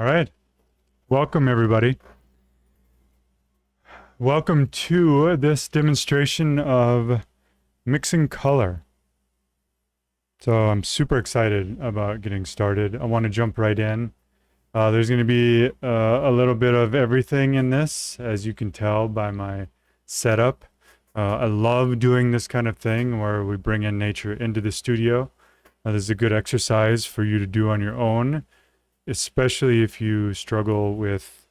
All right. Welcome, everybody. Welcome to this demonstration of mixing color. So I'm super excited about getting started. I want to jump right in. There's going to be a little bit of everything in this, as you can tell by my setup. I love doing this kind of thing where we bring in nature into the studio. This is a good exercise for you to do on your own, especially if you struggle with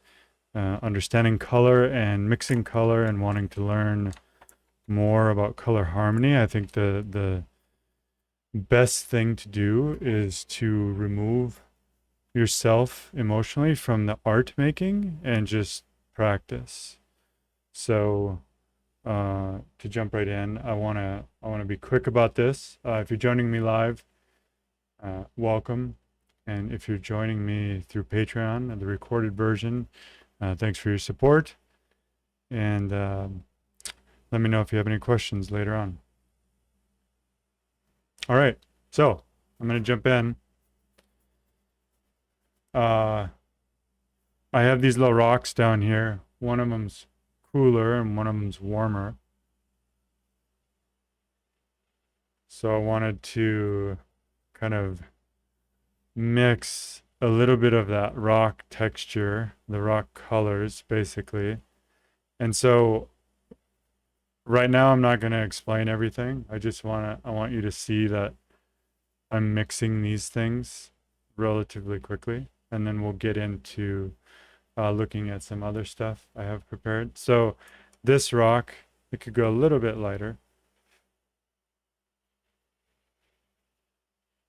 understanding color and mixing color and wanting to learn more about color harmony. I think the best thing to do is to remove yourself emotionally from the art making and just practice. So to jump right in, I wanna be quick about this. If you're joining me live, welcome. And if you're joining me through Patreon, the recorded version, thanks for your support. And let me know if you have any questions later on. All right, so I'm going to jump in. I have these little rocks down here. One of them's cooler and one of them's warmer. So I wanted to kind of mix a little bit of that rock texture, the rock colors, basically. And so right now I'm not going to explain everything. I want you to see that I'm mixing these things relatively quickly, and then we'll get into looking at some other stuff I have prepared. So this rock, it could go a little bit lighter.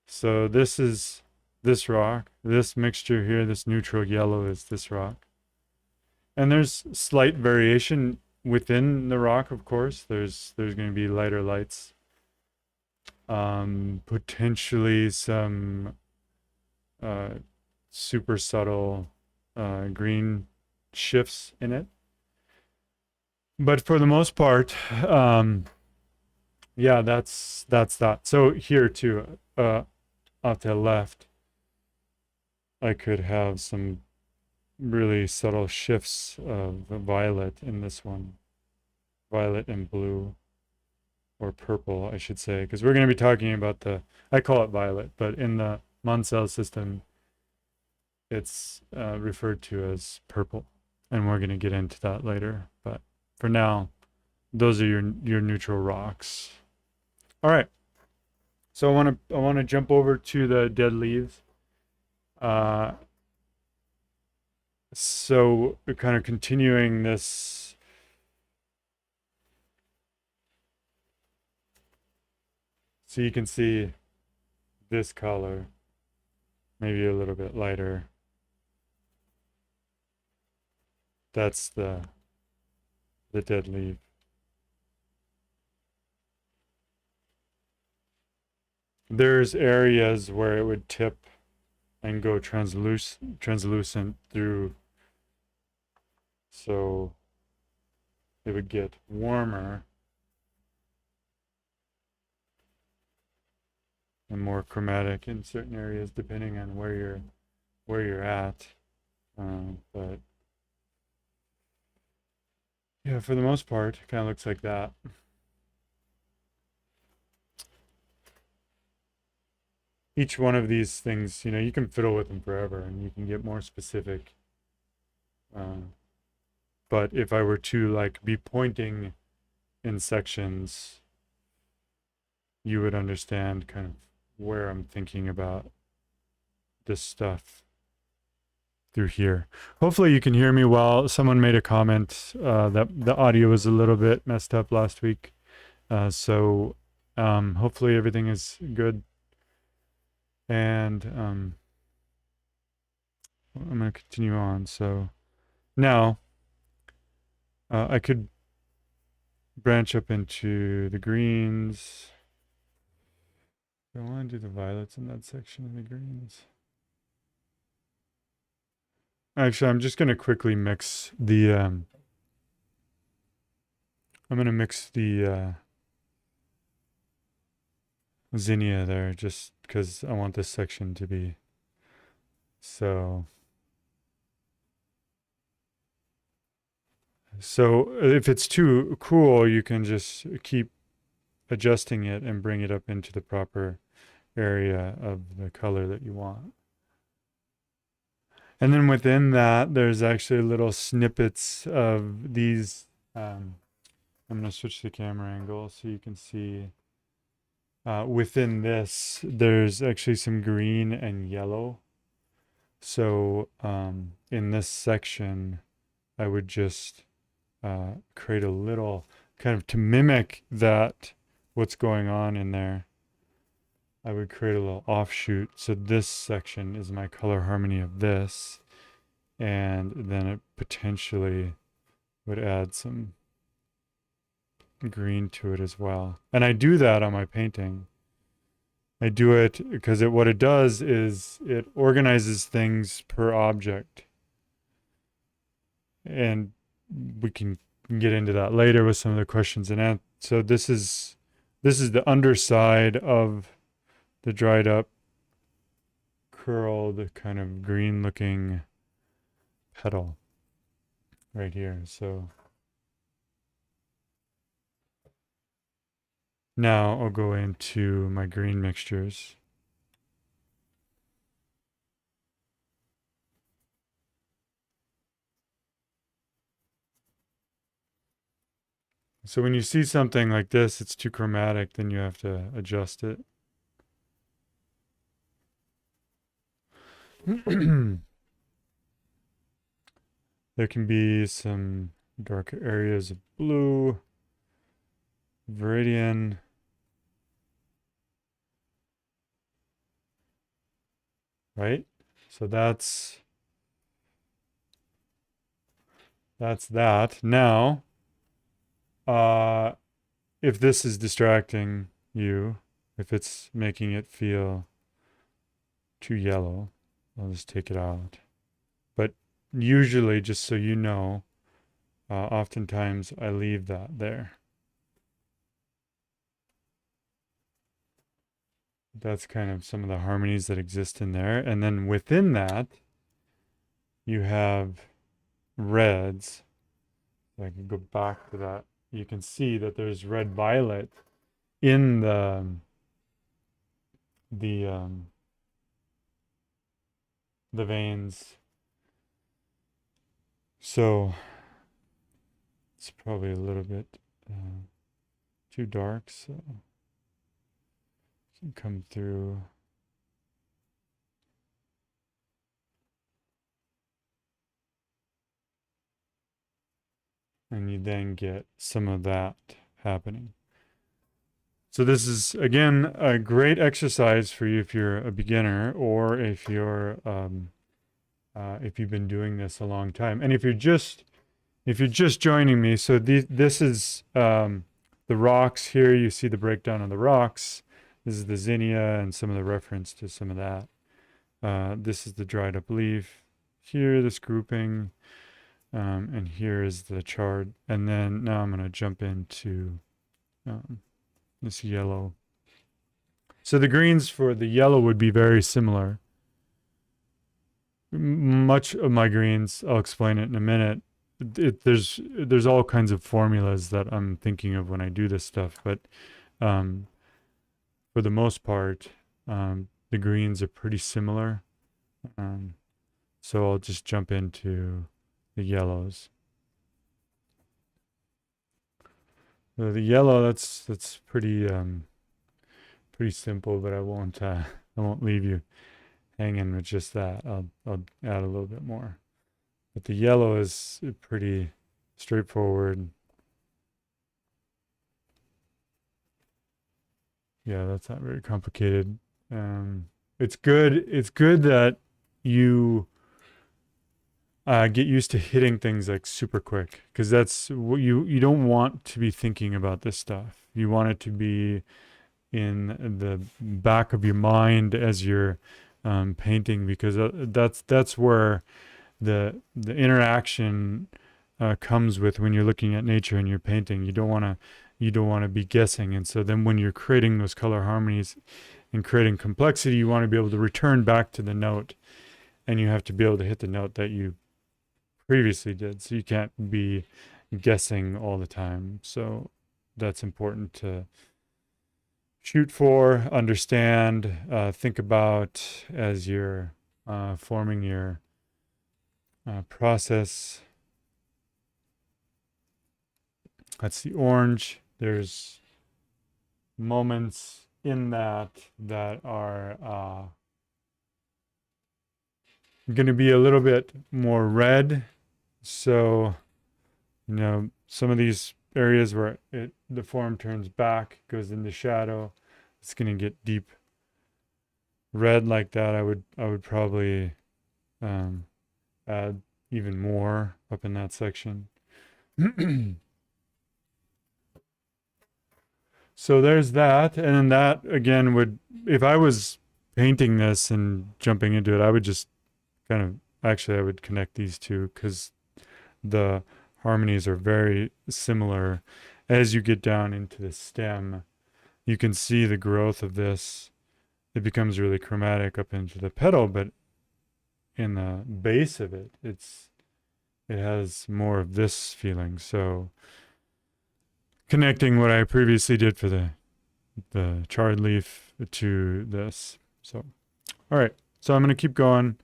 So this is this rock. This mixture here, this neutral yellow is this rock. And there's slight variation within the rock, of course. There's going to be lighter lights. Potentially some super subtle green shifts in it. But for the most part, yeah, that's that. So here too, off to the left, I could have some really subtle shifts of violet in this one. Violet and blue, or purple, I should say, because we're going to be talking about I call it violet, but in the Munsell system, it's referred to as purple, and we're going to get into that later. But for now, those are your neutral rocks. All right. So I want to jump over to the dead leaves. So we're kind of continuing this. So you can see this color, maybe a little bit lighter. That's the dead leaf. There's areas where it would tip and go translucent through. So it would get warmer and more chromatic in certain areas depending on where you're at. But yeah, for the most part, it kind of looks like that. Each one of these things, you can fiddle with them forever and you can get more specific. But if I were to be pointing in sections, you would understand kind of where I'm thinking about this stuff through here. Hopefully you can hear me well. Someone made a comment that the audio was a little bit messed up last week. So hopefully everything is good. And I'm going to continue on. So now I could branch up into the greens. I want to do the violets in that section of the greens. Actually, I'm just going to quickly mix the I'm going to mix the zinnia there just because I want this section to be so So if it's too cool, you can just keep adjusting it and bring it up into the proper area of the color that you want. And then within that, there's actually little snippets of these. I'm going to switch the camera angle so you can see. Within this, there's actually some green and yellow. So in this section, I would just create a little kind of to mimic that, what's going on in there. I would create a little offshoot. So this section is my color harmony of this. And then it potentially would add some green to it as well. And I do that on my painting. I do it because what it does is it organizes things per object. And we can get into that later with some of the questions and answers. So this is the underside of the dried up, curled, kind of green looking petal right here. So now I'll go into my green mixtures. So when you see something like this, it's too chromatic, then you have to adjust it. There can be some darker areas of blue, viridian. Right? So that's that. Now, if this is distracting you, if it's making it feel too yellow, I'll just take it out. But usually, just so you know, oftentimes I leave that there. That's kind of some of the harmonies that exist in there. And then within that, you have reds. I can go back to that. You can see that there's red violet in the veins. So it's probably a little bit too dark, so can come through. And you then get some of that happening. So this is, again, a great exercise for you if you're a beginner or if you're if you've been doing this a long time. And if you're just joining me, so this is the rocks here. You see the breakdown of the rocks. This is the zinnia and some of the reference to some of that. This is the dried up leaf. Here, this grouping. And here is the chart. And then now I'm going to jump into this yellow. So the greens for the yellow would be very similar. Much of my greens, I'll explain it in a minute. There's all kinds of formulas that I'm thinking of when I do this stuff, but for the most part, the greens are pretty similar. So I'll just jump into the yellows. The yellow, that's pretty simple, but I won't leave you hanging with just that. I'll add a little bit more. But the yellow is pretty straightforward. Yeah, that's not very complicated. It's good that you get used to hitting things like super quick, because that's what you don't want to be thinking about this stuff. You want it to be in the back of your mind as you're painting, because that's where the interaction comes with when you're looking at nature and you're painting. You don't want to be guessing, and so then when you're creating those color harmonies and creating complexity, you want to be able to return back to the note, and you have to be able to hit the note that you previously did. So you can't be guessing all the time. So that's important to shoot for, understand, think about as you're forming your process. That's the orange. There's moments in that are going to be a little bit more red. So, some of these areas where the form turns back, goes into shadow, it's going to get deep red like that. I would probably add even more up in that section. So there's that, and then that again would, if I was painting this and jumping into it, I would just I would connect these two because the harmonies are very similar. As you get down into the stem, you can see the growth of this. It becomes really chromatic up into the petal, but in the base of it, it has more of this feeling. So connecting what I previously did for the charred leaf to this. So, all right. So I'm gonna keep going.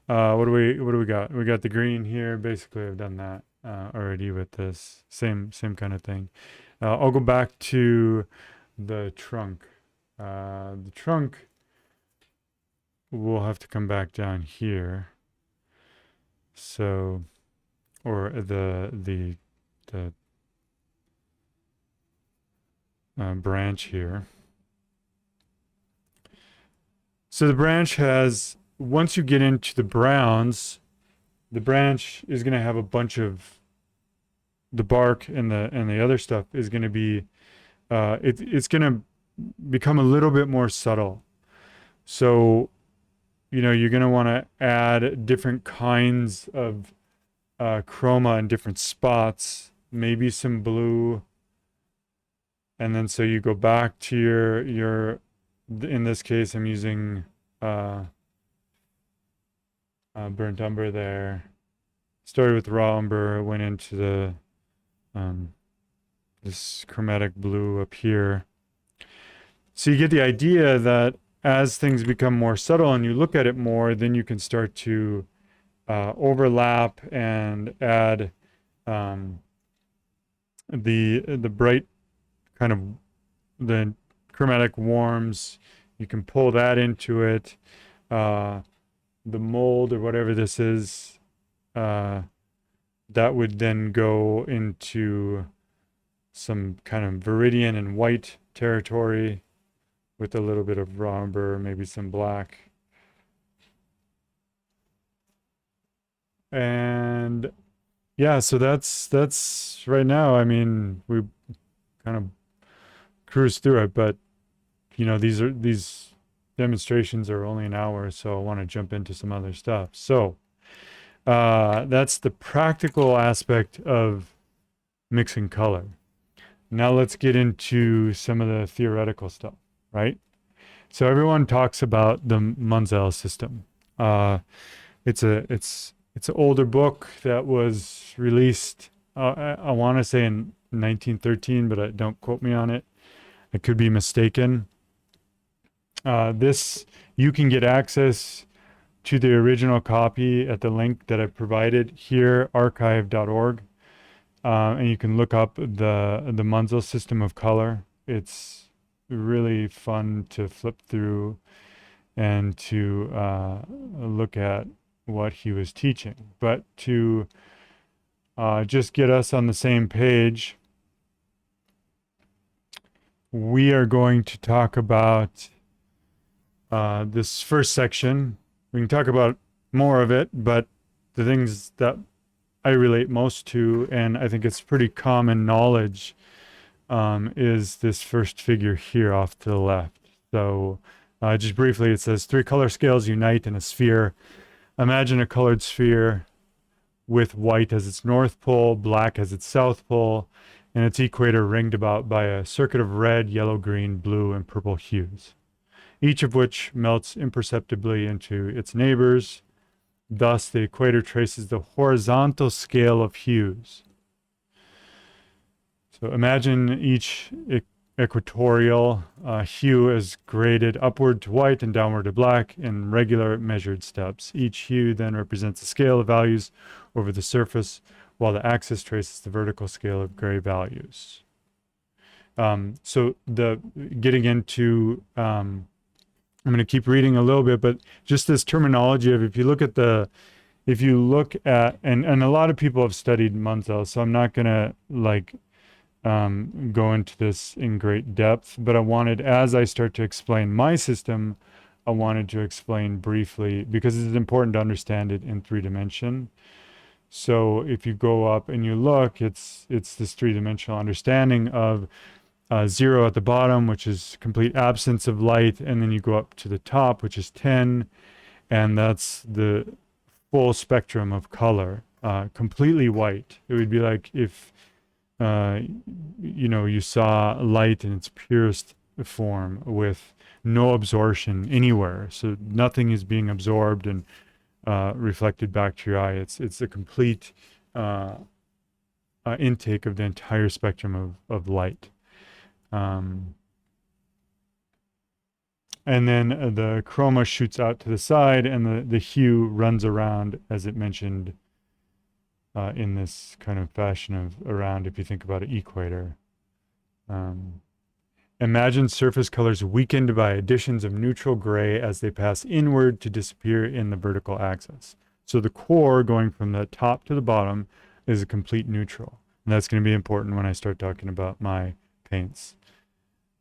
What do we got? We got the green here. Basically, I've done that already with this same kind of thing. I'll go back to the trunk. The trunk will have to come back down here. So, or the branch here. So the branch has, once you get into the browns, the branch is going to have a bunch of the bark and the other stuff is going to be it's going to become a little bit more subtle. So you're going to want to add different kinds of chroma in different spots, maybe some blue, and then so you go back to your in this case I'm using burnt umber there. Started with raw umber, went into the this chromatic blue up here. So you get the idea that as things become more subtle and you look at it more, then you can start to overlap and add the bright kind of the chromatic warms. You can pull that into it. The mold or whatever this is, that would then go into some kind of viridian and white territory with a little bit of raw umber, maybe some black. And yeah, so that's right now. I mean, we kind of cruise through it, but these demonstrations are only an hour, so I want to jump into some other stuff. So that's the practical aspect of mixing color. Now let's get into some of the theoretical stuff, right? So everyone talks about the Munsell system. It's an older book that was released, I want to say in 1913, but don't quote me on it. I could be mistaken. This, you can get access to the original copy at the link that I provided here, archive.org. And you can look up the Munsell system of color. It's really fun to flip through and to look at what he was teaching. But to just get us on the same page, we are going to talk about this first section. We can talk about more of it, but the things that I relate most to, and I think it's pretty common knowledge, is this first figure here off to the left. So just briefly, it says 3 color scales unite in a sphere. Imagine a colored sphere with white as its north pole, black as its south pole, and its equator ringed about by a circuit of red, yellow, green, blue, and purple hues, each of which melts imperceptibly into its neighbors. Thus, the equator traces the horizontal scale of hues. So imagine each equatorial hue is graded upward to white and downward to black in regular measured steps. Each hue then represents a scale of values over the surface, while the axis traces the vertical scale of gray values. So getting into, I'm going to keep reading a little bit, but just this terminology of, if you look at, and a lot of people have studied Munsell, so I'm not going to go into this in great depth, but I wanted, as I start to explain my system, I wanted to explain briefly, because it's important to understand it in 3-dimension. So if you go up and you look, it's this 3-dimensional understanding of 0 at the bottom, which is complete absence of light, and then you go up to the top, which is 10, and that's the full spectrum of color, completely white. It would be like if you saw light in its purest form with no absorption anywhere. So nothing is being absorbed and reflected back to your eye. It's a complete intake of the entire spectrum of light. And then the chroma shoots out to the side, and the hue runs around, as it mentioned, in this kind of fashion of around, if you think about an equator. Imagine surface colors weakened by additions of neutral gray as they pass inward to disappear in the vertical axis. So the core, going from the top to the bottom, is a complete neutral. And that's going to be important when I start talking about my paints.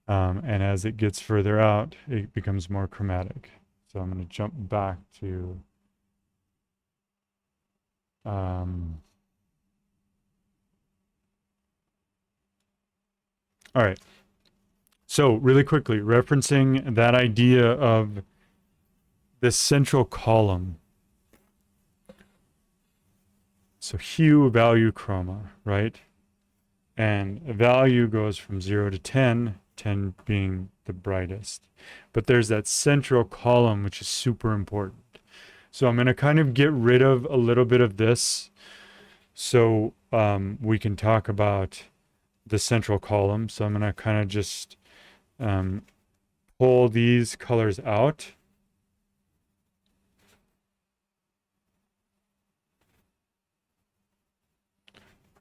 And as it gets further out, it becomes more chromatic. So I'm going to jump back to all right. So really quickly, referencing that idea of the central column. So hue, value, chroma, right? And a value goes from 0 to 10, 10 being the brightest. But there's that central column, which is super important. So I'm going to kind of get rid of a little bit of this so we can talk about the central column. So I'm going to kind of just pull these colors out.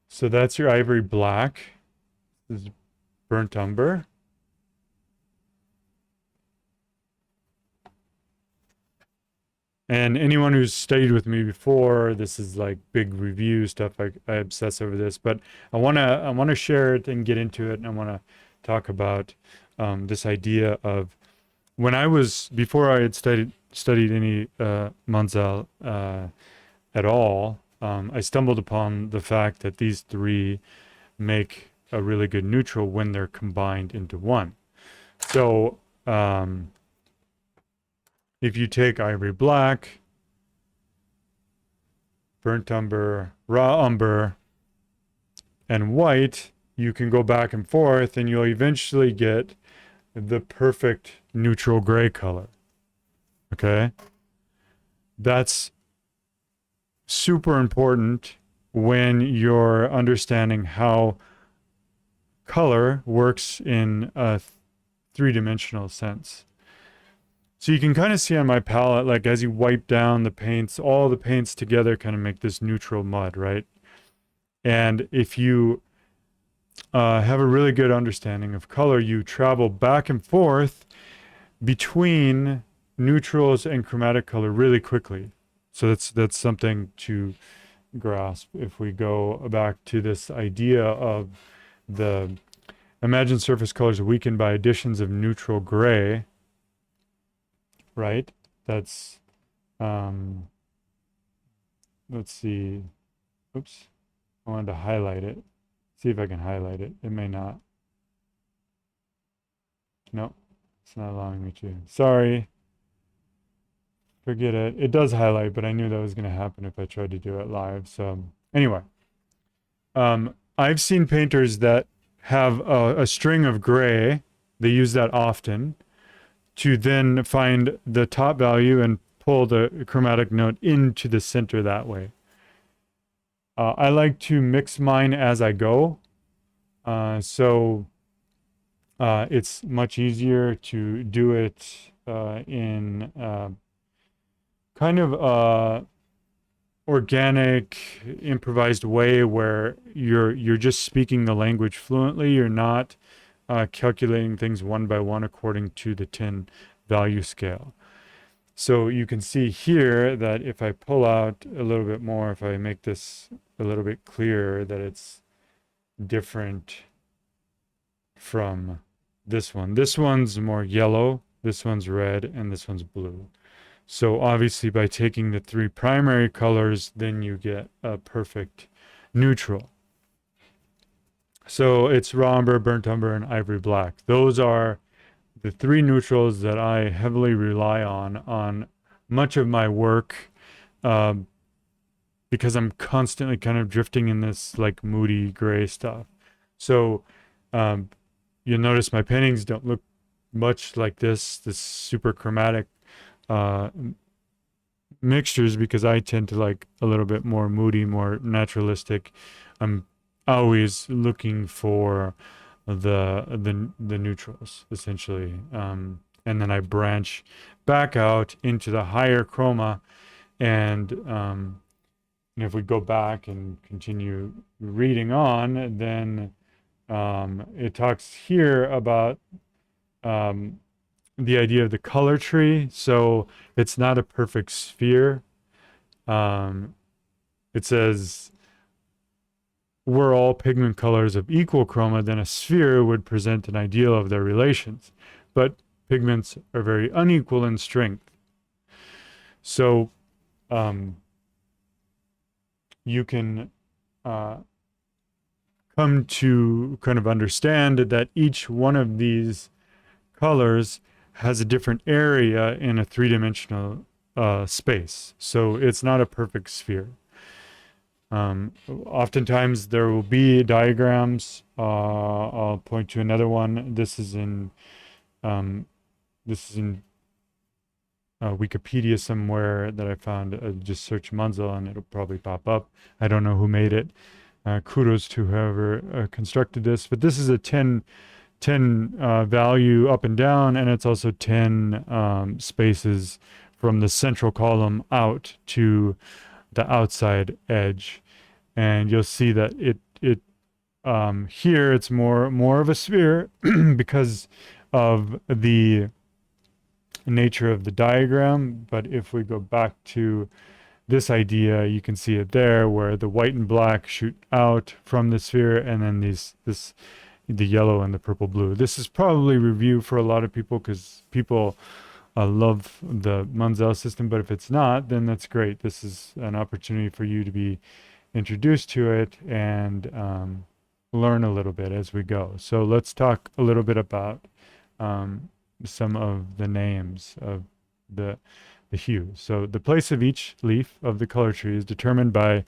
So that's your ivory black. This is burnt umber. And anyone who's studied with me before, this is like big review stuff. I obsess over this, but I wanna share it and get into it, and I wanna talk about this idea of before I had studied any Munsell at all. I stumbled upon the fact that these three make a really good neutral when they're combined into one. So if you take ivory black, burnt umber, raw umber, and white, you can go back and forth, and you'll eventually get the perfect neutral gray color. Okay? That's super important when you're understanding how color works in a 3-dimensional sense. So you can kind of see on my palette, like as you wipe down the paints, all the paints together kind of make this neutral mud, right? And if you have a really good understanding of color, you travel back and forth between neutrals and chromatic color really quickly. So that's something to grasp. If we go back to this idea of imagine surface colors weakened by additions of neutral gray, right? That's, let's see. Oops. I wanted to highlight it. See if I can highlight it. It may not. No, it's not allowing me to. Sorry. Forget it. It does highlight, but I knew that was going to happen if I tried to do it live. So anyway, I've seen painters that have a string of gray. They use that often to then find the top value and pull the chromatic note into the center that way. I like to mix mine as I go. So it's much easier to do it in kind of organic, improvised way where you're just speaking the language fluently. You're not calculating things one by one according to the 10 value scale. So you can see here that if I pull out a little bit more, if I make this a little bit clearer, that it's different from this one. This one's more yellow, this one's red, and this one's blue. So obviously by taking the three primary colors, then you get a perfect neutral. So it's raw umber, burnt umber, and ivory black. Those are the three neutrals that I heavily rely on much of my work, um, because I'm constantly kind of drifting in this like moody gray stuff. So um, you'll notice my paintings don't look much like this super chromatic uh, mixtures, because I tend to like a little bit more moody, more naturalistic. I'm always looking for the neutrals essentially, and then I branch back out into the higher chroma, and if we go back and continue reading on, then it talks here about the idea of the color tree. So it's not a perfect sphere. It says, were all pigment colors of equal chroma, then a sphere would present an ideal of their relations. But pigments are very unequal in strength. So you can come to kind of understand that each one of these colors has a different area in a three-dimensional space. So it's not a perfect sphere. Oftentimes there will be diagrams. I'll point to another one. This is in Wikipedia somewhere that I found. Just search Munzel and it'll probably pop up. I don't know who made it. Kudos to whoever constructed this. But this is a 10 value up and down, and it's also 10 spaces from the central column out to the outside edge. And you'll see that it here it's more of a sphere because of the nature of the diagram. But if we go back to this idea, you can see it there where the white and black shoot out from the sphere, and then the yellow and the purple blue. This is probably review for a lot of people because people love the Munzel system, but if it's not, then that's great. This is an opportunity for you to be introduced to it and learn a little bit as we go. So let's talk a little bit about some of the names of the hue. So the place of each leaf of the color tree is determined by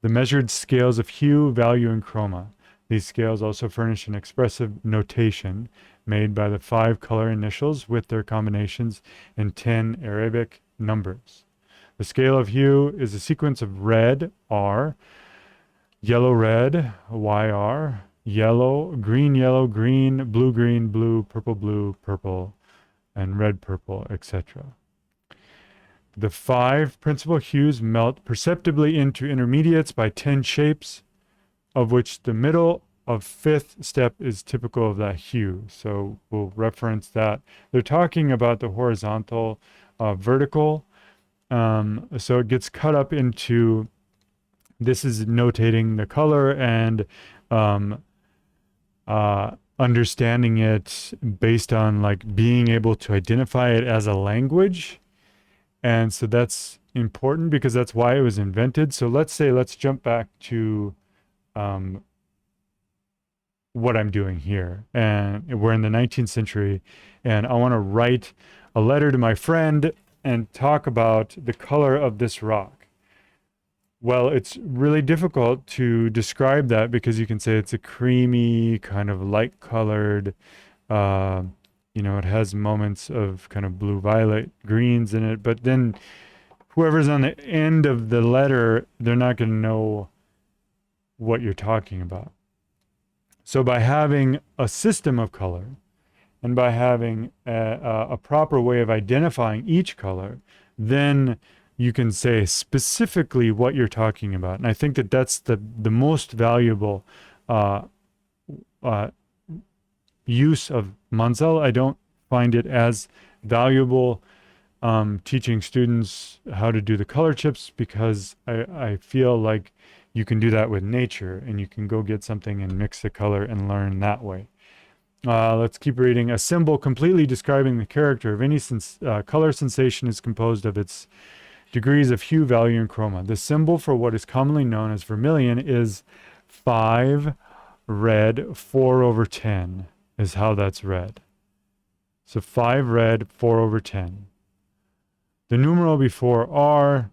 the measured scales of hue, value, and chroma. These scales also furnish an expressive notation made by the 5 color initials with their combinations in 10 Arabic numbers. The scale of hue is a sequence of red, R, yellow, red, YR, yellow, green, blue, purple, and red, purple, etc. The 5 principal hues melt perceptibly into intermediates by 10 shapes, of which the middle of 5th step is typical of that hue. So we'll reference that. They're talking about the horizontal, vertical. So it gets cut up into, this is notating the color and understanding it based on like being able to identify it as a language. And so that's important because that's why it was invented. So let's jump back to what I'm doing here. And we're in the 19th century, and I want to write a letter to my friend and talk about the color of this rock. Well, it's really difficult to describe that because you can say it's a creamy, kind of light colored, it has moments of kind of blue, violet, greens in it, but then whoever's on the end of the letter, they're not going to know what you're talking about. So by having a system of color and by having a proper way of identifying each color, then you can say specifically what you're talking about. And I think that that's the most valuable uh, uh, use of Manzel. I don't find it as valuable teaching students how to do the color chips because I feel like you can do that with nature and you can go get something and mix the color and learn that way. Let's keep reading. A symbol completely describing the character of any color sensation is composed of its degrees of hue, value, and chroma. The symbol for what is commonly known as vermilion is 5 red, 4 over 10 is how that's read. So 5 red, 4 over 10. The numeral before R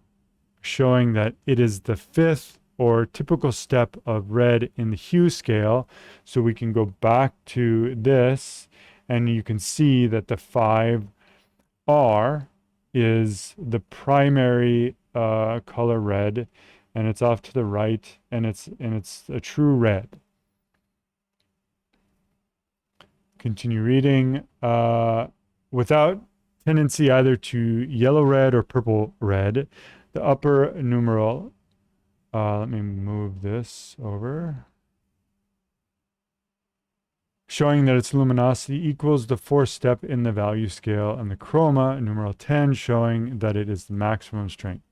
showing that it is the 5th or typical step of red in the hue scale. So we can go back to this and you can see that the 5R is the primary color red, and it's off to the right, and it's a true red. Continue reading. Without tendency either to yellow red or purple red, the upper numeral, let me move this over, showing that its luminosity equals the 4th step in the value scale, and the chroma, numeral 10, showing that it is the maximum strength.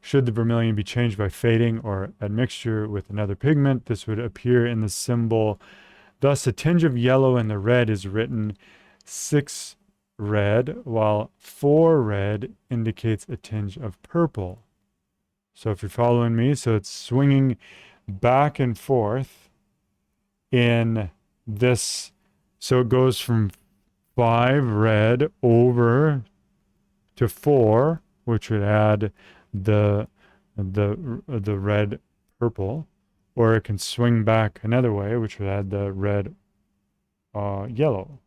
Should the vermilion be changed by fading or admixture with another pigment, this would appear in the symbol. Thus, a tinge of yellow in the red is written 6 red, while 4 red indicates a tinge of purple. So if you're following me, so it's swinging back and forth in this. So it goes from 5 red over to 4, which would add the red purple, or it can swing back another way, which would add the red yellow.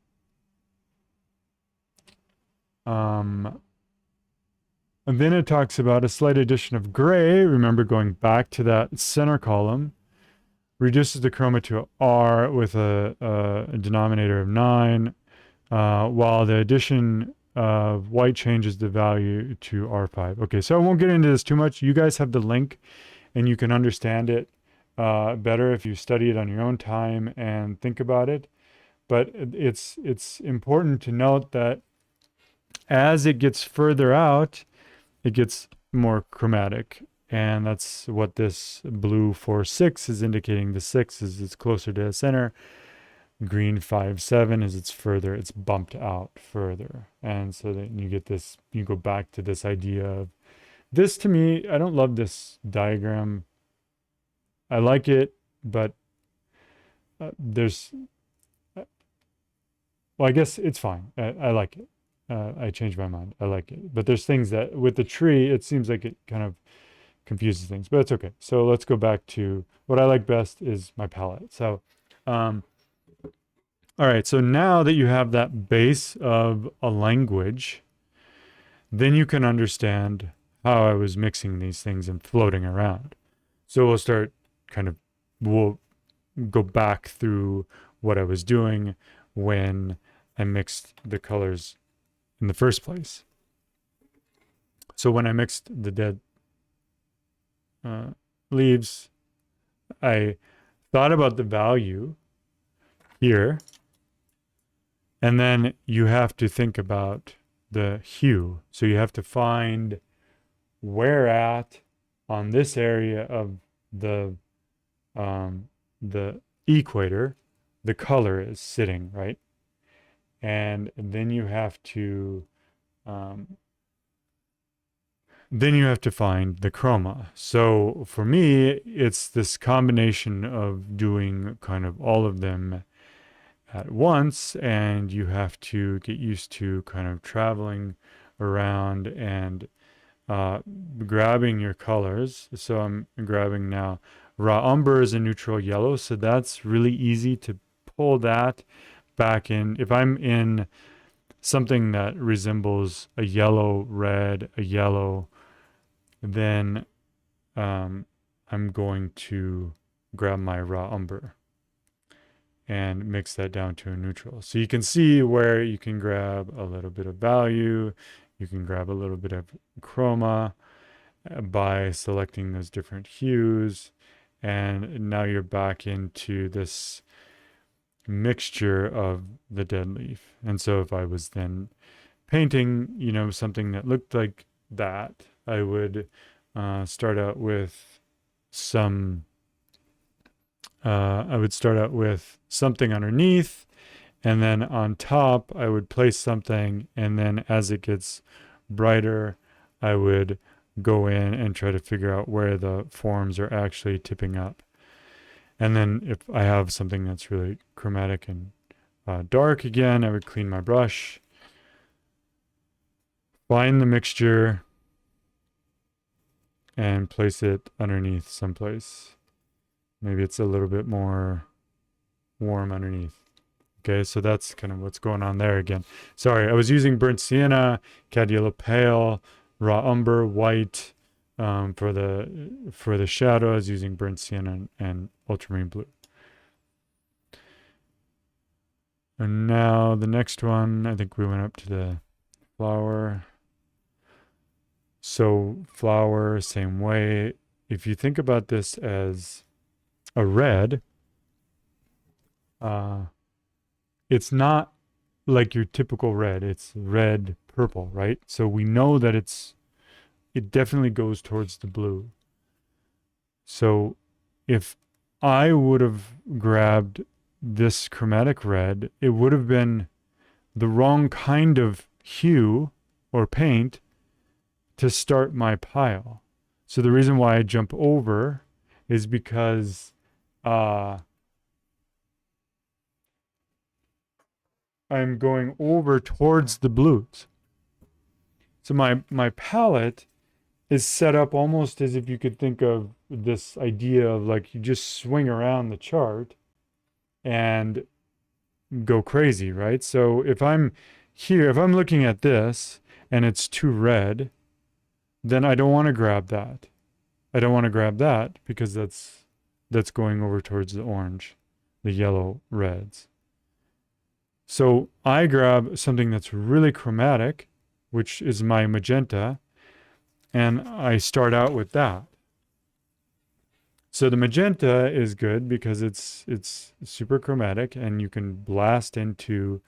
And then it talks about a slight addition of gray. Remember, going back to that center column, reduces the chroma to R with a denominator of 9, while the addition of white changes the value to R5. Okay, so I won't get into this too much. You guys have the link, and you can understand it better if you study it on your own time and think about it. But it's important to note that as it gets further out, it gets more chromatic. And that's what this blue 4-6 is indicating. The 6 is it's closer to the center. Green 5-7 is it's bumped out further. And so then you get this, you go back to this idea of this. To me, I don't love this diagram. I like it, but well, I guess it's fine. I like it. I changed my mind. I like it. But there's things that with the tree, it seems like it kind of confuses things, but it's okay. So let's go back to what I like best is my palette. So, all right. So now that you have that base of a language, then you can understand how I was mixing these things and floating around. So we'll go back through what I was doing when I mixed the colors in the first place. So when I mixed the dead leaves, I thought about the value here, and then you have to think about the hue. So you have to find where at on this area of the equator the color is sitting, right? And then you have to find the chroma. So for me, it's this combination of doing kind of all of them at once, and you have to get used to kind of traveling around and grabbing your colors. So I'm grabbing now raw umber is a neutral yellow, so that's really easy to pull that back in. If I'm in something that resembles a yellow, red, a yellow, then I'm going to grab my raw umber. and mix that down to a neutral. So you can see where you can grab a little bit of value, you can grab a little bit of chroma by selecting those different hues, and now you're back into this mixture of the dead leaf. And so if I was then painting, something that looked like that, I would start out with some I would start out with something underneath, and then on top I would place something, and then as it gets brighter I would go in and try to figure out where the forms are actually tipping up. And then if I have something that's really chromatic and dark, again, I would clean my brush, find the mixture, and place it underneath someplace. Maybe it's a little bit more warm underneath. Okay, so that's kind of what's going on there again. Sorry, I was using burnt sienna, cad yellow pale, raw umber, white. For the shadow, I was using burnt sienna and ultramarine blue. And now the next one, I think we went up to the flower. So flower, same way. If you think about this as a red, it's not like your typical red. It's red purple, right? So we know that it definitely goes towards the blue. So if I would have grabbed this chromatic red, it would have been the wrong kind of hue or paint to start my pile. So the reason why I jump over is because I'm going over towards the blues. So my palette is set up almost as if you could think of this idea of like you just swing around the chart and go crazy, right? So if I'm here, if I'm looking at this and it's too red, then I don't want to grab that. I don't want to grab that because that's going over towards the orange, the yellow, reds. So I grab something that's really chromatic, which is my magenta, and I start out with that. So the magenta is good because it's super chromatic, and you can blast into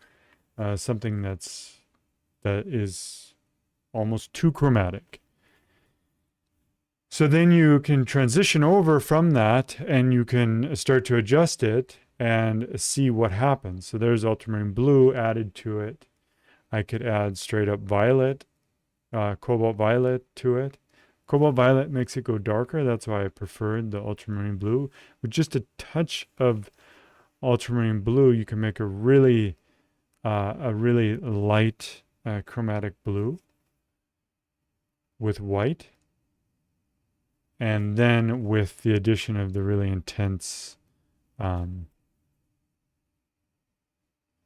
something that is almost too chromatic. So then you can transition over from that, and you can start to adjust it and see what happens. So there's ultramarine blue added to it. I could add straight up violet, cobalt violet to it. Cobalt violet makes it go darker. That's why I preferred the ultramarine blue. With just a touch of ultramarine blue, you can make a really light chromatic blue with white. And then with the addition of the really intense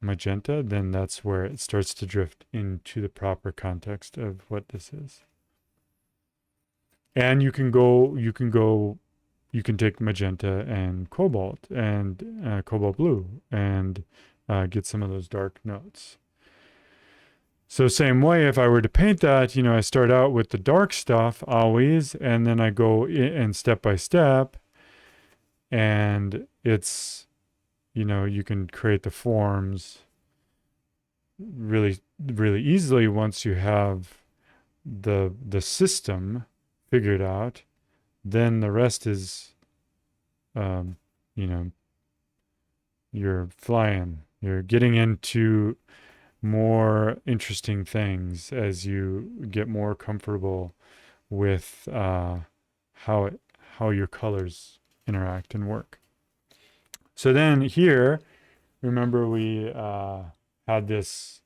magenta, then that's where it starts to drift into the proper context of what this is. And you can take magenta and cobalt blue and get some of those dark notes. So same way, if I were to paint that, I start out with the dark stuff always, and then I go in step by step, and it's, you can create the forms really, really easily once you have the system figured out. Then the rest is, you're flying. You're getting into more interesting things as you get more comfortable with how your colors interact and work. So then here, remember we had this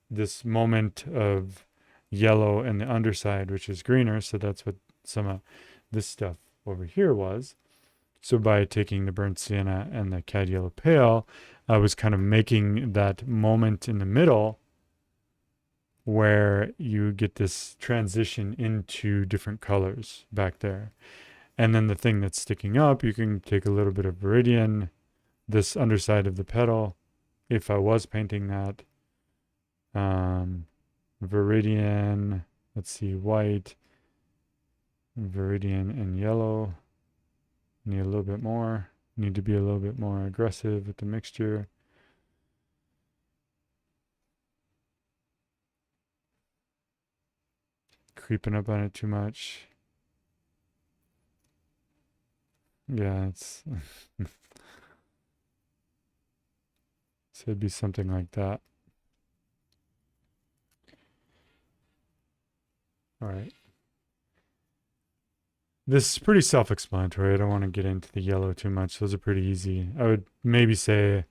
moment of yellow in the underside, which is greener. So that's what some of this stuff over here was. So by taking the burnt sienna and the cad yellow pale, I was kind of making that moment in the middle where you get this transition into different colors back there. And then the thing that's sticking up, you can take a little bit of Viridian this underside of the petal, if I was painting that. Viridian, let's see, white, viridian and yellow. Need a little bit more. Need to be a little bit more aggressive with the mixture. Creeping up on it too much. Yeah, it's so it'd be something like that. All right. This is pretty self-explanatory. I don't want to get into the yellow too much. Those are pretty easy. I would maybe say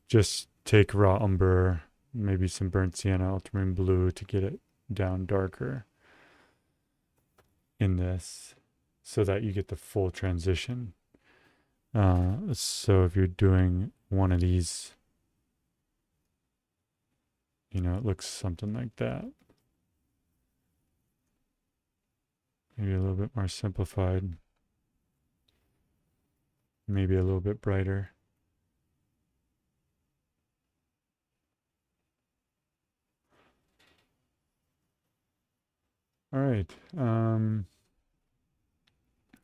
just take raw umber, maybe some burnt sienna, ultramarine blue to get it down darker in this so that you get the full transition. So if you're doing one of these, you know, it looks something like that. Maybe a little bit more simplified. Maybe a little bit brighter. All right.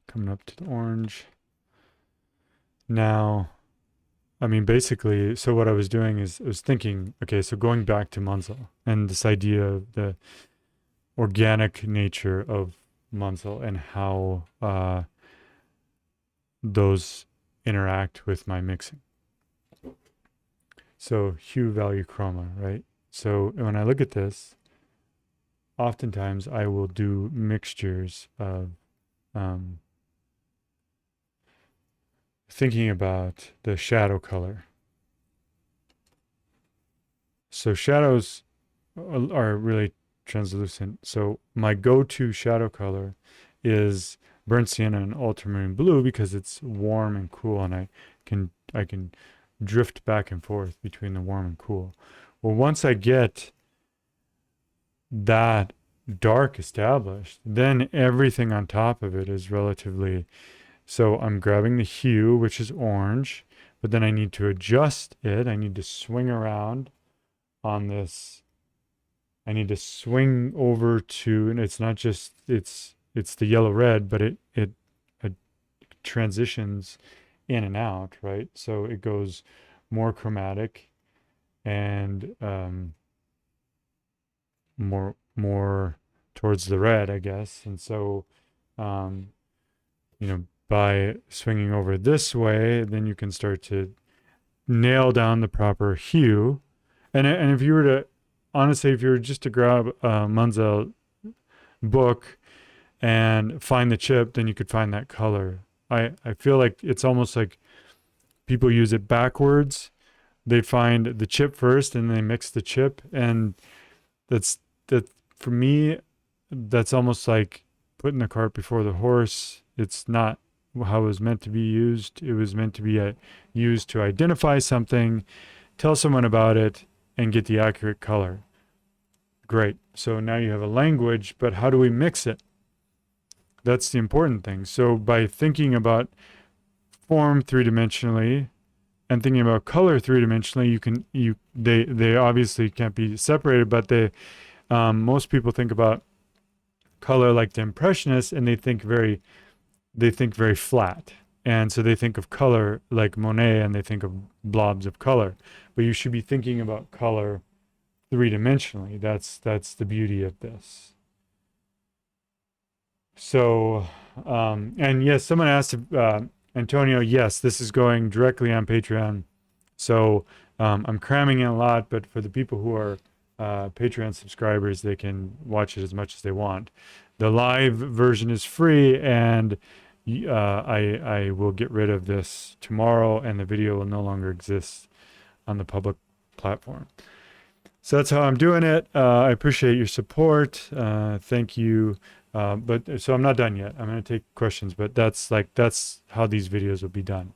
Coming up to the orange. Now, I mean, basically, so what I was doing is I was thinking, okay, so going back to Munsell and this idea of the organic nature of Munsell and how those interact with my mixing. So hue, value, chroma, right? So when I look at this, oftentimes I will do mixtures of thinking about the shadow color. So shadows are really translucent. So my go-to shadow color is burnt sienna and ultramarine blue because it's warm and cool, and I can drift back and forth between the warm and cool. Well, once I get that dark established, then everything on top of it is relatively. So I'm grabbing the hue, which is orange, but then I need to adjust it. I need to swing around on this. I need to swing over to, and it's not just, it's the yellow red, but it transitions in and out, right? So it goes more chromatic and more towards the red, I guess. And so, you know, by swinging over this way, then you can start to nail down the proper hue. And if you were to, honestly, if you were just to grab a Munsell book and find the chip, then you could find that color. I feel like it's almost like people use it backwards. They find the chip first and they mix the chip. And that for me, that's almost like putting the cart before the horse. It's not how it was meant to be used. It was meant to be used to identify something, tell someone about it, and get the accurate color. Great. So now you have a language, but how do we mix it? That's the important thing. So by thinking about form three-dimensionally and thinking about color three-dimensionally, they obviously can't be separated, but most people think about color like the Impressionists, and they think very flat. And so they think of color like Monet, and they think of blobs of color. But you should be thinking about color three-dimensionally. That's the beauty of this. So, and yes, someone asked, Antonio, yes, this is going directly on Patreon. So I'm cramming in a lot, but for the people who are Patreon subscribers, they can watch it as much as they want. The live version is free, and I will get rid of this tomorrow, and the video will no longer exist on the public platform. So that's how I'm doing it. I appreciate your support. Thank you. But so I'm not done yet. I'm going to take questions, but that's how these videos will be done.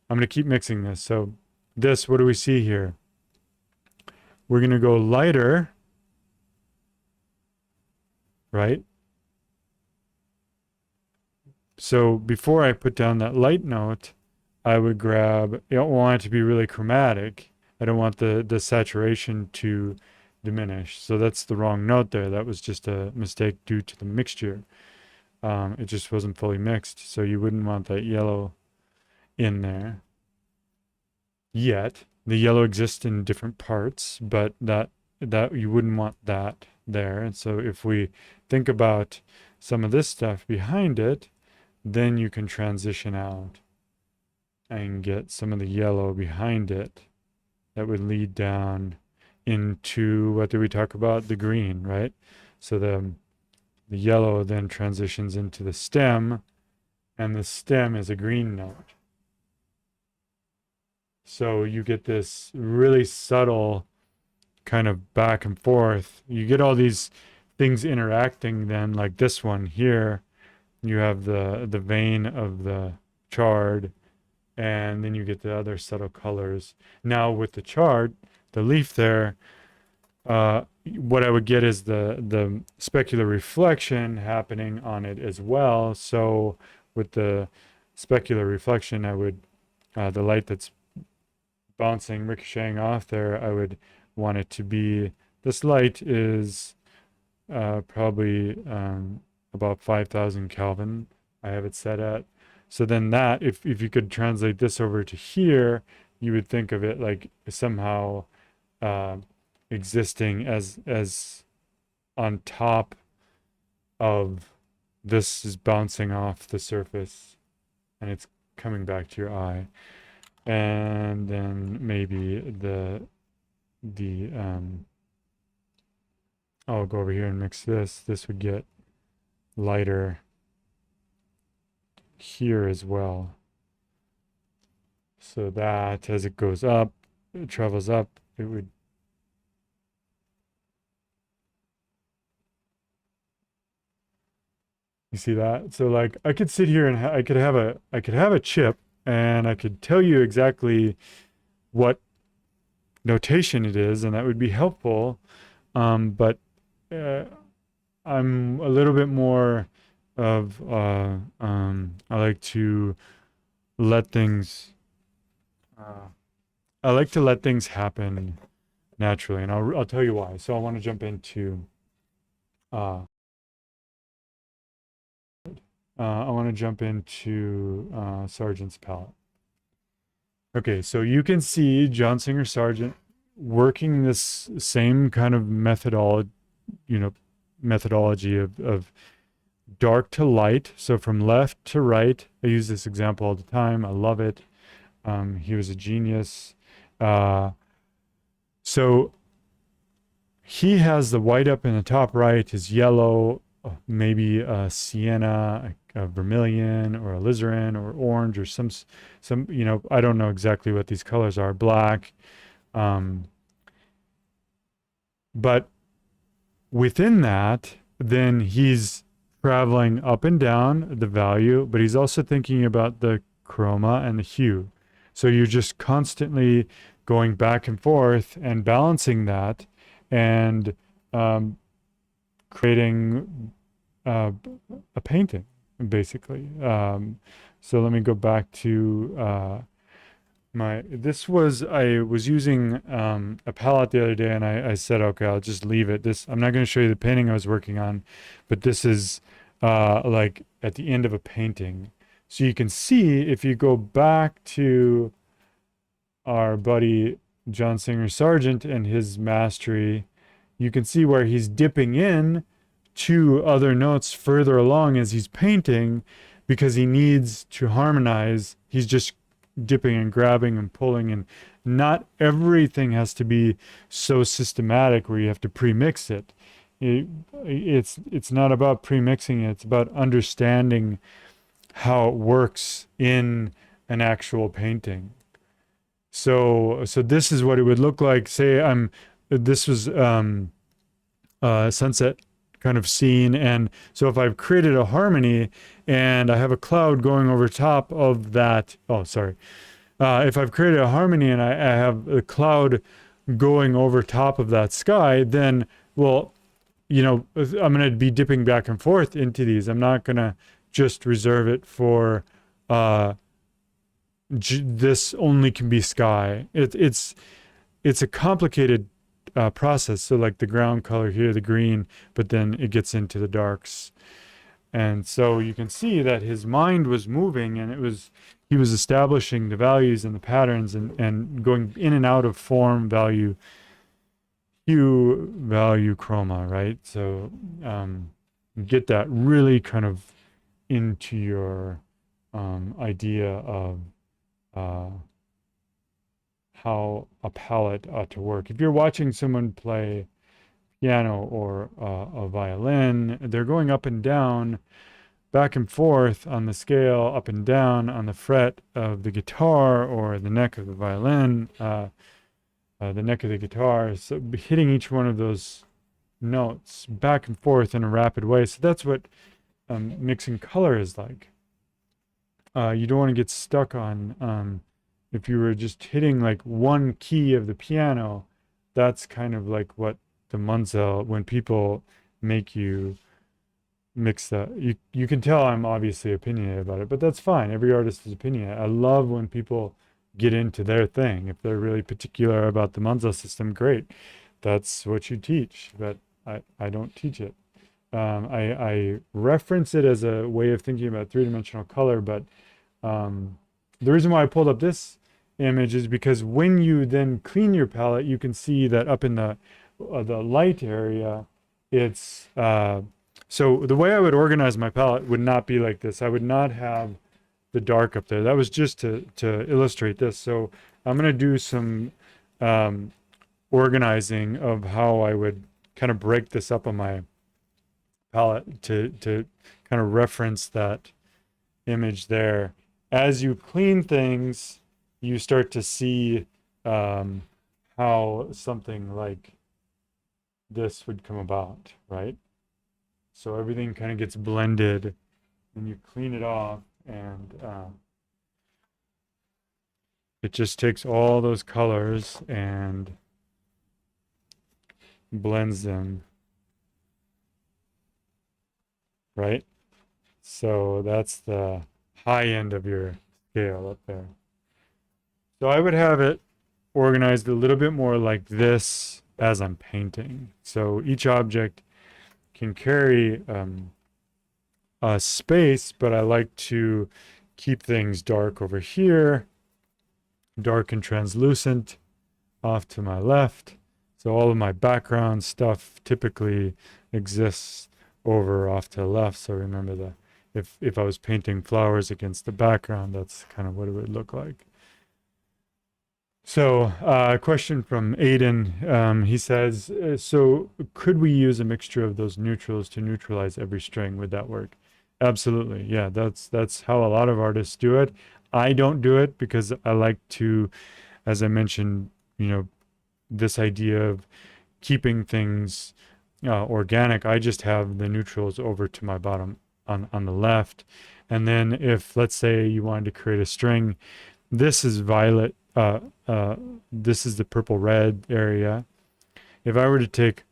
I'm going to keep mixing this. So this, what do we see here? We're going to go lighter, right? So before I put down that light note, I would grab, I don't want it to be really chromatic. I don't want the saturation to diminish. So that's the wrong note there. That was just a mistake due to the mixture. It just wasn't fully mixed. So you wouldn't want that yellow in there yet. The yellow exists in different parts, but that you wouldn't want that there. And so if we think about some of this stuff behind it, then you can transition out and get some of the yellow behind it that would lead down into, what did we talk about? The green, right? So the yellow then transitions into the stem, and the stem is a green note. So you get this really subtle kind of back and forth. You get all these things interacting then, like this one here. You have the vein of the chard, and then you get the other subtle colors. Now with the chard, the leaf there, what I would get is the specular reflection happening on it as well. So with the specular reflection, I would, the light that's bouncing, ricocheting off there, I would want it to be, this light is probably about 5,000 Kelvin. I have it set at. So then that, if you could translate this over to here, you would think of it like somehow existing as on top of, this is bouncing off the surface and it's coming back to your eye. And then maybe I'll go over here and mix this. This would get lighter here as well. So that as it goes up, it travels up, it would, you see that? So like I could sit here and I could have a chip and I could tell you exactly what notation it is, and that would be helpful. But I'm a little bit more of I like to let things I like to let things happen naturally, and I'll tell you why. So I want to jump into Sargent's palette. Okay, so you can see John Singer Sargent working this same kind of methodology of dark to light. So from left to right, I use this example all the time. I love it. He was a genius. So he has the white up in the top right is yellow, maybe a sienna, a vermilion, or alizarin, or orange, or some, I don't know exactly what these colors are, black. But within that, then he's traveling up and down the value, but he's also thinking about the chroma and the hue. So you're just constantly going back and forth and balancing that and creating a painting, basically. So let me go back to I was using a palette the other day, and I said, okay, I'll just leave it. I'm not going to show you the painting I was working on, but this is like at the end of a painting. So you can see, if you go back to our buddy John Singer Sargent and his mastery, you can see where he's dipping in to other notes further along as he's painting, because he needs to harmonize. He's just dipping and grabbing and pulling, and not everything has to be so systematic where you have to pre-mix it. It's not about pre-mixing it, it's about understanding how it works in an actual painting. So this is what it would look like. Say this was sunset kind of scene, and so if I've created a harmony and I have a cloud going over top of that, if I've created a harmony and I have a cloud going over top of that sky, then, well, I'm going to be dipping back and forth into these. I'm not going to just reserve it for this only can be sky. It's a complicated process. So like the ground color here, the green, but then it gets into the darks. And so you can see that his mind was moving, and he was establishing the values and the patterns, and going in and out of form, value, hue, value, chroma, right? So get that really kind of into your idea of how a palette ought to work. If you're watching someone play piano or a violin, they're going up and down, back and forth on the scale, up and down on the fret of the guitar or the neck of the violin, the neck of the guitar. So hitting each one of those notes back and forth in a rapid way. So that's what mixing color is like. You don't want to get stuck on if you were just hitting like one key of the piano. That's kind of like what the Munzel, when people make you mix that, you can tell I'm obviously opinionated about it, but that's fine. Every artist is opinionated. I love when people get into their thing. If they're really particular about the Munzel system, great. That's what you teach, but I don't teach it. I reference it as a way of thinking about three-dimensional color, but the reason why I pulled up this image is because when you then clean your palette, you can see that up in the light area, it's so the way I would organize my palette would not be like this. I would not have the dark up there. That was just to illustrate this. So I'm going to do some organizing of how I would kind of break this up on my palette to kind of reference that image there. As you clean things, you start to see how something like this would come about, right? So everything kind of gets blended and you clean it off, and it just takes all those colors and blends them, right? So that's the high end of your scale up there. So I would have it organized a little bit more like this as I'm painting. So each object can carry a space, but I like to keep things dark over here, dark and translucent off to my left. So all of my background stuff typically exists over off to the left. So remember that if I was painting flowers against the background, that's kind of what it would look like. So a question from Aiden. He says, so could we use a mixture of those neutrals to neutralize every string? Would that work? Absolutely. Yeah, that's how a lot of artists do it. I don't do it because I like to, as I mentioned, this idea of keeping things organic. I just have the neutrals over to my bottom on the left. And then if, let's say, you wanted to create a string, this is violet. This is the purple red area. If I were to take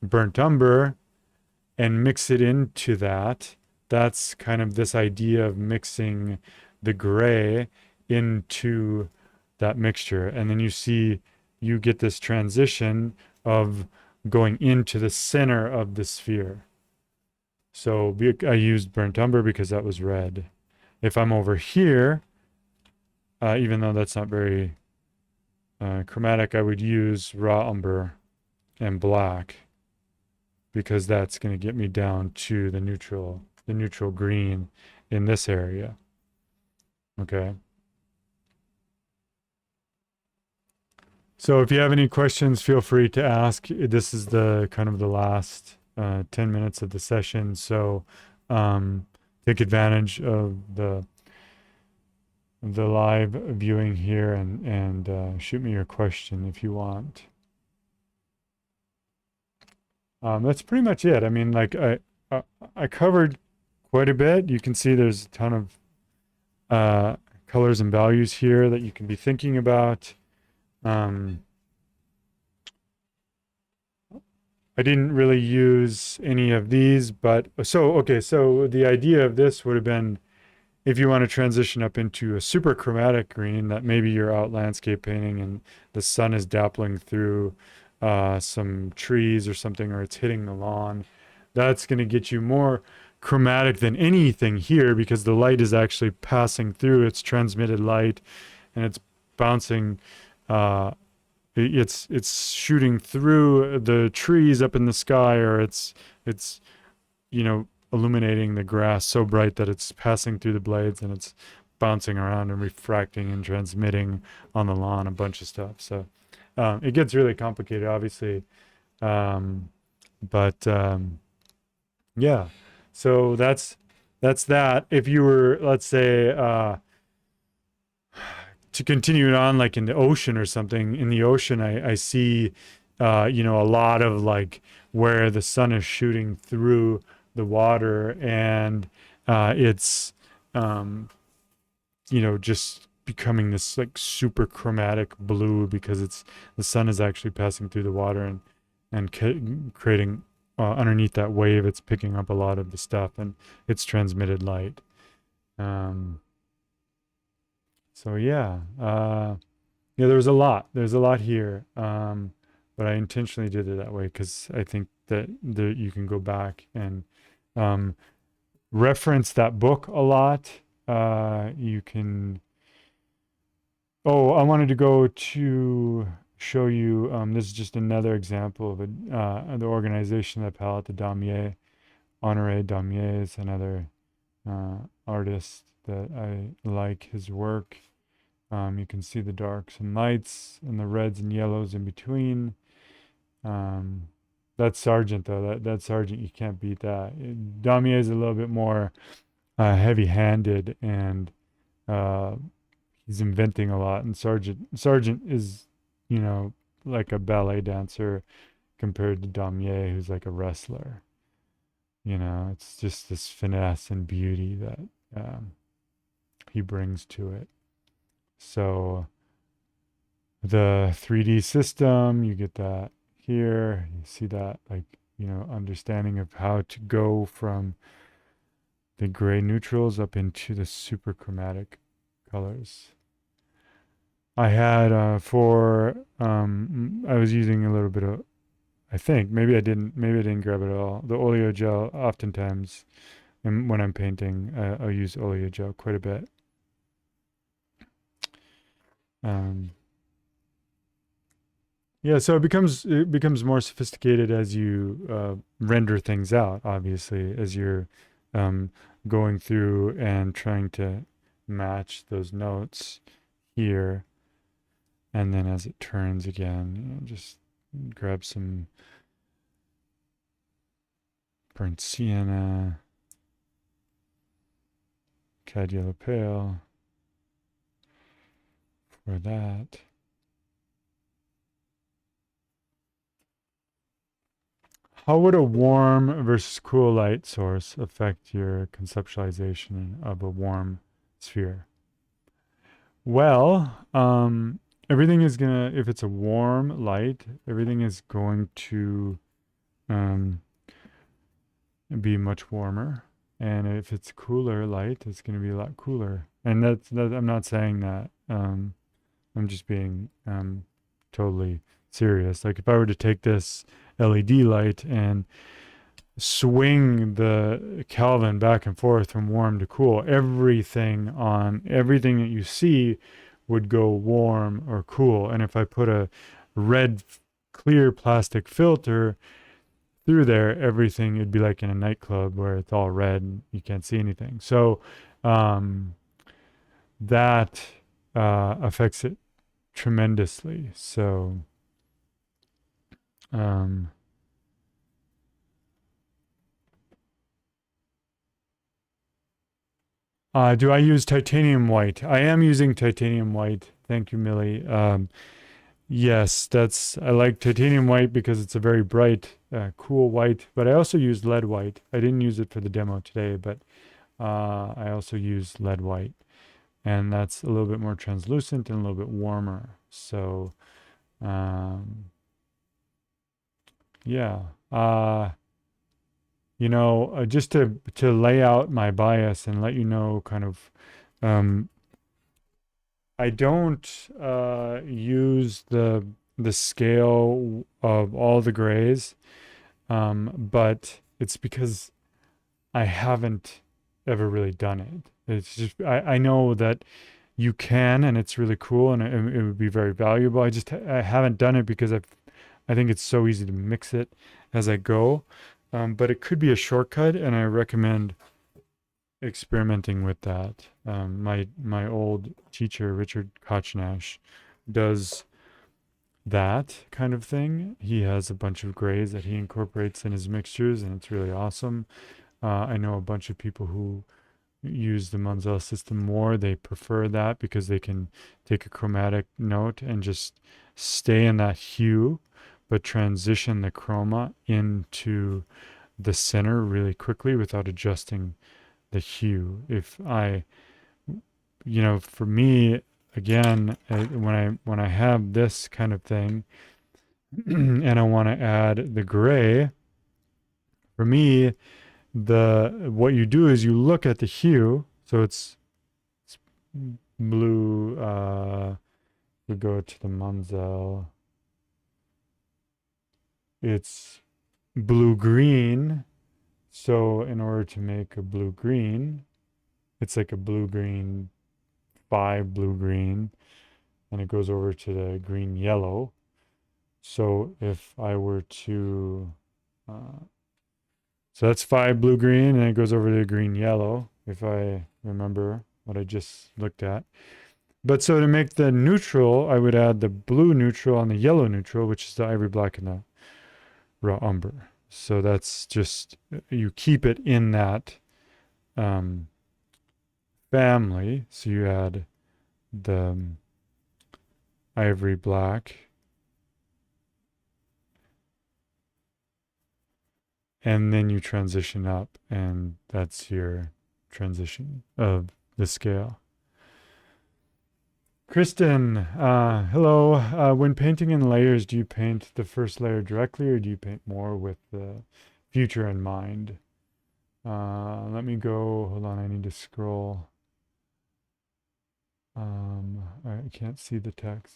burnt umber and mix it into that, that's kind of this idea of mixing the gray into that mixture. And then you get this transition of going into the center of the sphere. So I used burnt umber because that was red. If I'm over here, even though that's not very chromatic, I would use raw umber and black because that's going to get me down to the neutral green in this area. Okay. So if you have any questions, feel free to ask. This is the kind of the last 10 minutes of the session. So take advantage of the live viewing here and shoot me your question if you want. That's pretty much it. I mean, like I covered quite a bit. You can see there's a ton of colors and values here that you can be thinking about. I didn't really use any of these, but so the idea of this would have been if you want to transition up into a super chromatic green, that maybe you're out landscape painting and the sun is dappling through some trees or something, or it's hitting the lawn, that's going to get you more chromatic than anything here because the light is actually passing through. It's transmitted light and it's bouncing. It's shooting through the trees up in the sky, or it's you know, illuminating the grass so bright that it's passing through the blades and it's bouncing around and refracting and transmitting on the lawn a bunch of stuff. So it gets really complicated, obviously. Um, but yeah, so that's that. If you were, let's say, to continue it on, like in the ocean or something, in the ocean, I see, you know, a lot of like where the sun is shooting through the water and it's, um, you know, just becoming this like super chromatic blue because it's the sun is actually passing through the water and creating underneath that wave, it's picking up a lot of the stuff and it's transmitted light. Um, so yeah, there's a lot here. But I intentionally did it that way because I think that you can go back and um, reference that book a lot. You can. Oh, I wanted to go to show you. This is just another example of the organization, the Palette de Damier. Honoré Damier is another artist that I like his work. You can see the darks and lights and the reds and yellows in between. Um, that's Sargent though. That's Sargent. You can't beat that. Damier is a little bit more heavy-handed and uh, he's inventing a lot. And Sargent is, you know, like a ballet dancer compared to Damier, who's like a wrestler. You know, it's just this finesse and beauty that um, he brings to it. So the 3D system, you get that here. You see that, like, you know, understanding of how to go from the gray neutrals up into the super chromatic colors. I had I was using a little bit of, I think, maybe I didn't grab it all. The oleo gel, oftentimes, and when I'm painting, I'll use oleo gel quite a bit. Um, Yeah, so it becomes more sophisticated as you render things out, obviously, as you're um, going through and trying to match those notes here, and then as it turns again, you know, just grab some burnt sienna, cad yellow pale for that. How would a warm versus cool light source affect your conceptualization of a warm sphere? Well, everything is gonna, if it's a warm light, everything is going to um, be much warmer. And if it's cooler light, it's going to be a lot cooler. And I'm not saying that. I'm just being totally serious. Like if I were to take this LED light and swing the Kelvin back and forth from warm to cool, everything that you see would go warm or cool. And if I put a red clear plastic filter through there, everything would be like in a nightclub where it's all red and you can't see anything. So um, that affects it tremendously. So um, do I use titanium white? I am using titanium white. Thank you, Millie. Yes, I like titanium white because it's a very bright, cool white, but I also use lead white. I didn't use it for the demo today, but I also use lead white, and that's a little bit more translucent and a little bit warmer. So, um, yeah. just to lay out my bias and let you know kind of, um, I don't use the scale of all the grays, but it's because I haven't ever really done it. It's just I know that you can, and it's really cool, and it would be very valuable. I haven't done it because I think it's so easy to mix it as I go. But it could be a shortcut, and I recommend experimenting with that. My old teacher, Richard Kochnash, does that kind of thing. He has a bunch of grays that he incorporates in his mixtures, and it's really awesome. I know a bunch of people who use the Munzel system more. They prefer that because they can take a chromatic note and just stay in that hue, but transition the chroma into the center really quickly without adjusting the hue. For me, again, when I have this kind of thing and I want to add the gray, for me, the what you do is you look at the hue. So it's blue. We go to the Munzel. It's blue green. So in order to make a blue green, it's like a blue green, 5 blue green, and it goes over to the green yellow. So if I were to, so that's 5 blue green, and it goes over to the green yellow, if I remember what I just looked at. But so to make the neutral, I would add the blue neutral and the yellow neutral, which is the ivory black and the raw umber. So that's just, you keep it in that family. So you add the ivory black, and then you transition up, and that's your transition of the scale. Kristen, hello. When painting in layers, do you paint the first layer directly, or do you paint more with the future in mind? Let me go. Hold on, I need to scroll. I can't see the text.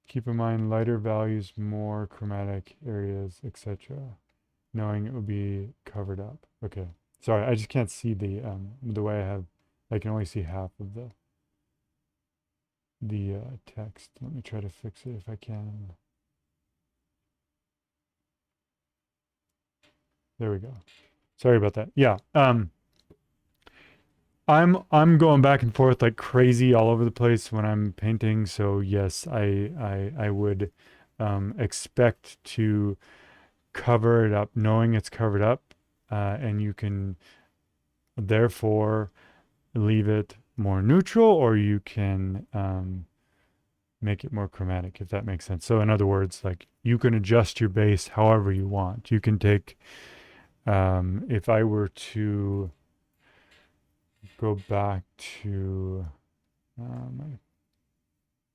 Keep in mind lighter values, more chromatic areas, etc. Knowing it will be covered up. Okay. Sorry, I just can't see the way I can only see half of the text. Let me try to fix it if I can. There we go. Sorry about that. Yeah. I'm going back and forth like crazy all over the place when I'm painting. So yes, I would expect to cover it up, knowing it's covered up, and you can therefore leave it more neutral, or you can make it more chromatic, if that makes sense. So in other words, like you can adjust your base however you want. You can take, if I were to go back to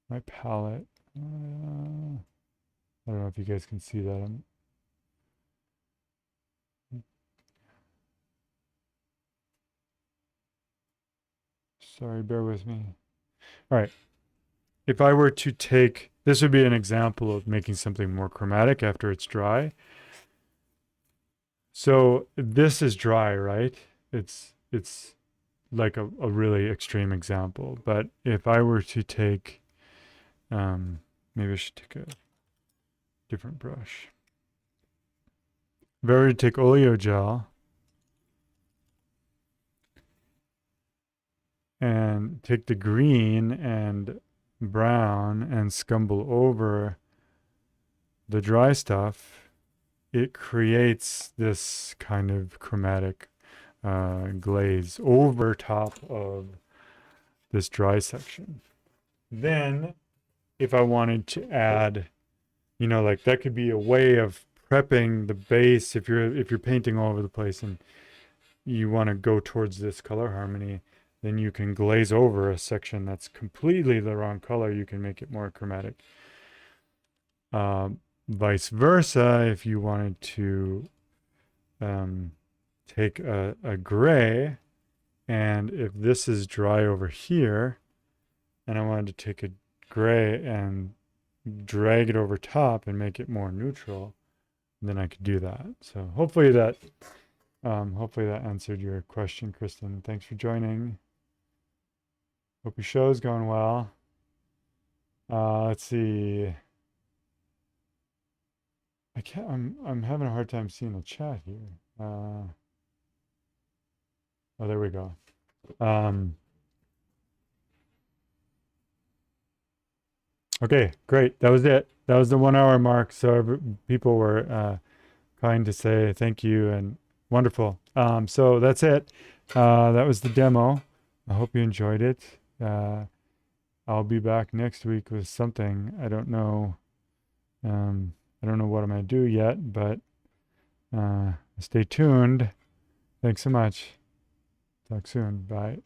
my palette, I don't know if you guys can see that. Sorry, bear with me. All right. If I were to take, this would be an example of making something more chromatic after it's dry. So this is dry, right? It's like a really extreme example. But if I were to take, maybe I should take a different brush. If I were to take oleo gel and take the green and brown and scumble over the dry stuff, it creates this kind of chromatic glaze over top of this dry section. Then if I wanted to add, like that could be a way of prepping the base if you're painting all over the place and you want to go towards this color harmony, then you can glaze over a section that's completely the wrong color. You can make it more chromatic. vice versa, if you wanted to take a gray, and if this is dry over here, and I wanted to take a gray and drag it over top and make it more neutral, then I could do that. So hopefully that answered your question, Kristen. Thanks for joining. Hope your show's going well. Let's see. I'm having a hard time seeing the chat here. Oh, there we go. Okay, great. That was it. That was the 1 hour mark. So people were kind to say thank you and wonderful. So that's it. That was the demo. I hope you enjoyed it. I'll be back next week with something. I don't know. I don't know what I'm going to do yet, but stay tuned. Thanks so much. Talk soon. Bye.